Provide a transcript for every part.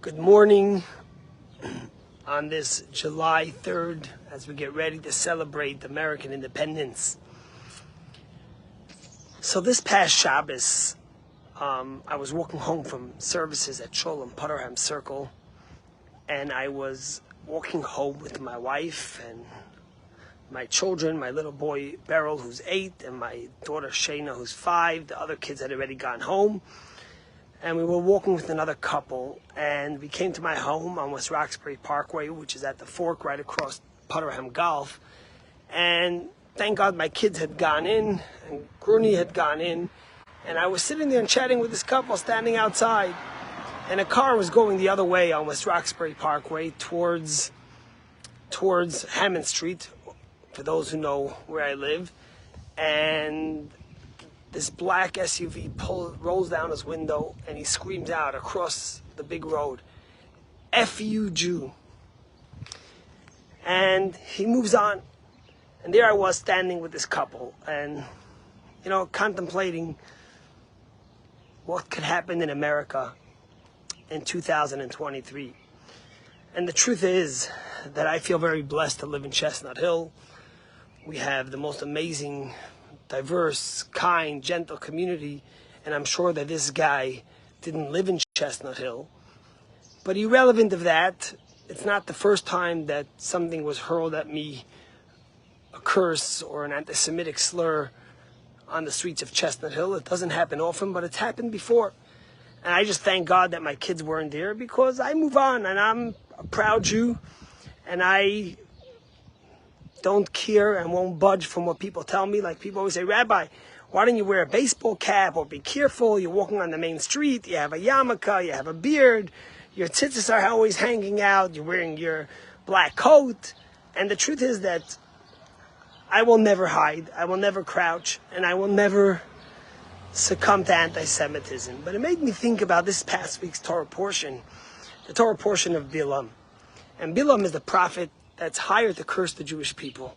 Good morning on this July 3rd as we get ready to celebrate American independence. So this past Shabbos, I was walking home from services at Sholem Putterham Circle, and I was walking home with my wife and my children, my little boy Beryl, who's 8, and my daughter Shayna, who's 5. The other kids had already gone home. And we were walking with another couple, and we came to my home on West Roxbury Parkway, which is at the fork right across Putterham Golf. And thank God my kids had gone in, and Grooney had gone in, and I was sitting there and chatting with this couple standing outside. And a car was going the other way on West Roxbury Parkway towards Hammond Street, for those who know where I live. And this black SUV rolls down his window and he screams out across the big road, "F you, Jew." And he moves on. And there I was standing with this couple and, contemplating what could happen in America in 2023. And the truth is that I feel very blessed to live in Chestnut Hill. We have the most amazing, diverse, kind, gentle community, and I'm sure that this guy didn't live in Chestnut Hill. But irrelevant of that, it's not the first time that something was hurled at me, a curse or an anti-Semitic slur on the streets of Chestnut Hill. It doesn't happen often, but it's happened before. And I just thank God that my kids weren't there, because I move on, and I'm a proud Jew, and I don't care and won't budge from what people tell me. Like people always say, "Rabbi, why don't you wear a baseball cap, or be careful, you're walking on the main street, you have a yarmulke, you have a beard, your tzitzis are always hanging out, you're wearing your black coat." And the truth is that I will never hide, I will never crouch, and I will never succumb to anti-Semitism. But it made me think about this past week's Torah portion, the Torah portion of Bilam. And Bilam is the prophet that's hired to curse the Jewish people.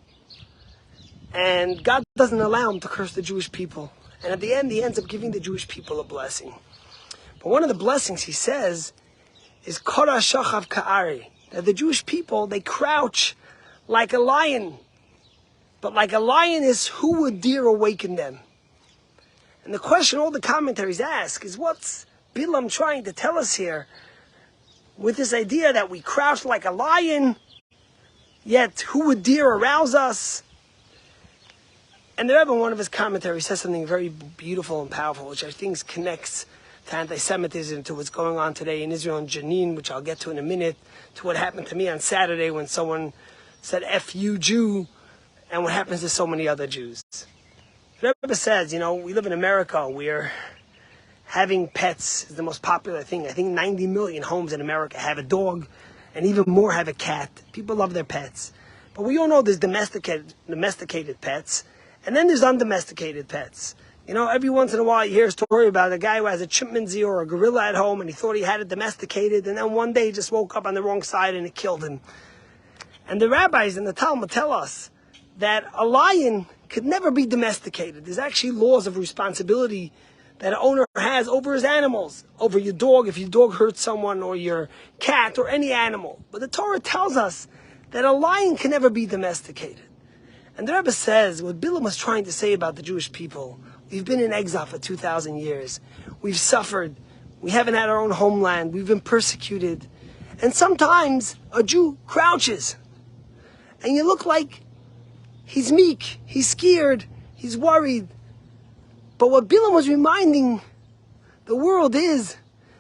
And God doesn't allow him to curse the Jewish people. And at the end, he ends up giving the Jewish people a blessing. But one of the blessings, he says, is Kora Shachav Ka'ari. That the Jewish people, they crouch like a lion. But like a lion is, who would dare awaken them? And the question all the commentaries ask is, what's Bilam trying to tell us here with this idea that we crouch like a lion, yet who would dare arouse us? And the Rebbe, in one of his commentaries, says something very beautiful and powerful, which I think connects to anti-Semitism, to what's going on today in Israel and Jenin, which I'll get to in a minute, to what happened to me on Saturday when someone said, "F you, Jew," and what happens to so many other Jews. The Rebbe says, we live in America where having pets is the most popular thing. I think 90 million homes in America have a dog, and even more have a cat. People love their pets. But we all know there's domesticated pets, and then there's undomesticated pets. Every once in a while you hear a story about a guy who has a chimpanzee or a gorilla at home, and he thought he had it domesticated, and then one day he just woke up on the wrong side and it killed him. And the rabbis in the Talmud tell us that a lion could never be domesticated. There's actually laws of responsibility that an owner has over his animals, over your dog, if your dog hurts someone, or your cat, or any animal. But the Torah tells us that a lion can never be domesticated. And the Rebbe says, what Bilam was trying to say about the Jewish people, we've been in exile for 2,000 years. We've suffered. We haven't had our own homeland. We've been persecuted. And sometimes a Jew crouches. And you look like he's meek, he's scared, he's worried. But what Bilam was reminding the world is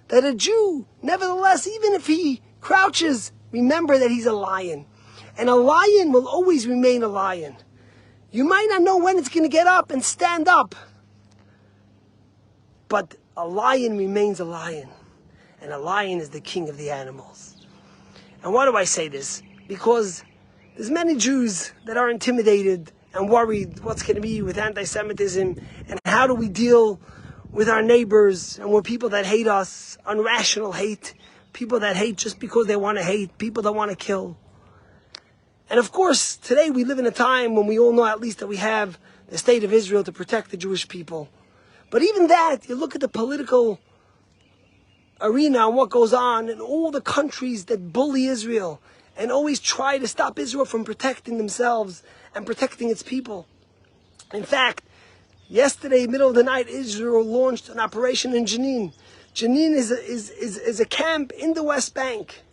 that a Jew, nevertheless, even if he crouches, remember that he's a lion. And a lion will always remain a lion. You might not know when it's going to get up and stand up, but a lion remains a lion. And a lion is the king of the animals. And why do I say this? Because there's many Jews that are intimidated and worried what's going to be with anti-Semitism, and how do we deal with our neighbors and with people that hate us, irrational hate, people that hate just because they want to hate, people that want to kill. And of course, today we live in a time when we all know at least that we have the state of Israel to protect the Jewish people. But even that, you look at the political arena on what goes on in all the countries that bully Israel and always try to stop Israel from protecting themselves and protecting its people. In fact, yesterday, middle of the night, Israel launched an operation in Jenin. Jenin is a camp in the West Bank,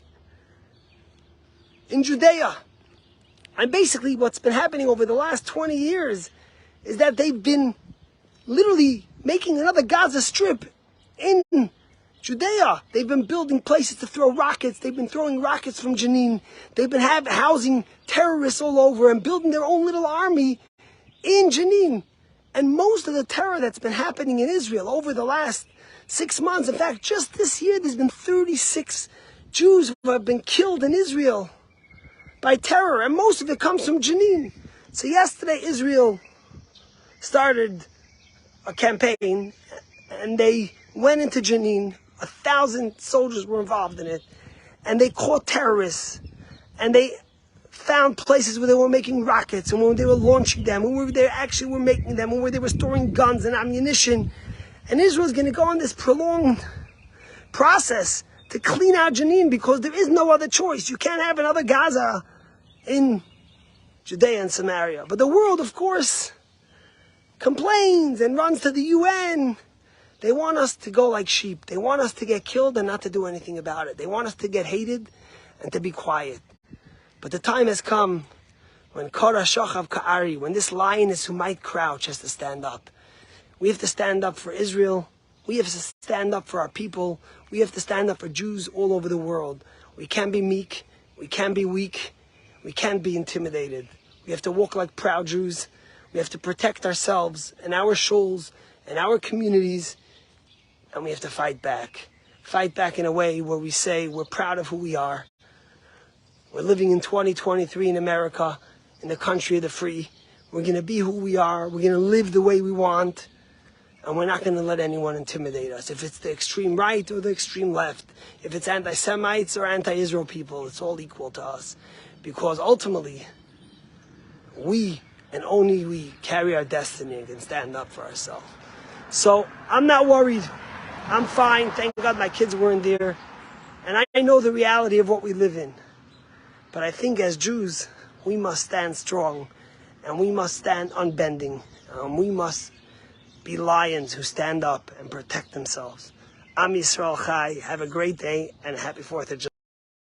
in Judea. And basically what's been happening over the last 20 years is that they've been literally making another Gaza Strip in Judea. They've been building places to throw rockets. They've been throwing rockets from Jenin. They've been housing terrorists all over and building their own little army in Jenin. And most of the terror that's been happening in Israel over the last 6 months, in fact, just this year, there's been 36 Jews who have been killed in Israel by terror, and most of it comes from Jenin. So yesterday, Israel started a campaign, and they went into Jenin. 1,000 soldiers were involved in it, and they caught terrorists, and they found places where they were making rockets, and when they were launching them, and where they actually were making them, and where they were storing guns and ammunition. And Israel is going to go on this prolonged process to clean out Jenin, because there is no other choice. You can't have another Gaza in Judea and Samaria. But the world, of course, complains and runs to the UN. They want us to go like sheep. They want us to get killed and not to do anything about it. They want us to get hated and to be quiet. But the time has come when Kara Shochav Ka'ari, when this lioness who might crouch has to stand up. We have to stand up for Israel. We have to stand up for our people. We have to stand up for Jews all over the world. We can't be meek. We can't be weak. We can't be intimidated. We have to walk like proud Jews. We have to protect ourselves and our shoals and our communities. And we have to fight back. Fight back in a way where we say we're proud of who we are. We're living in 2023 in America, in the country of the free. We're going to be who we are. We're going to live the way we want. And we're not going to let anyone intimidate us. If it's the extreme right or the extreme left, if it's anti-Semites or anti-Israel people, it's all equal to us. Because ultimately, we and only we carry our destiny and can stand up for ourselves. So I'm not worried. I'm fine. Thank God my kids weren't there. And I know the reality of what we live in. But I think as Jews, we must stand strong. And we must stand unbending. We must be lions who stand up and protect themselves. Am Yisrael Chai. Have a great day and a happy 4th of July.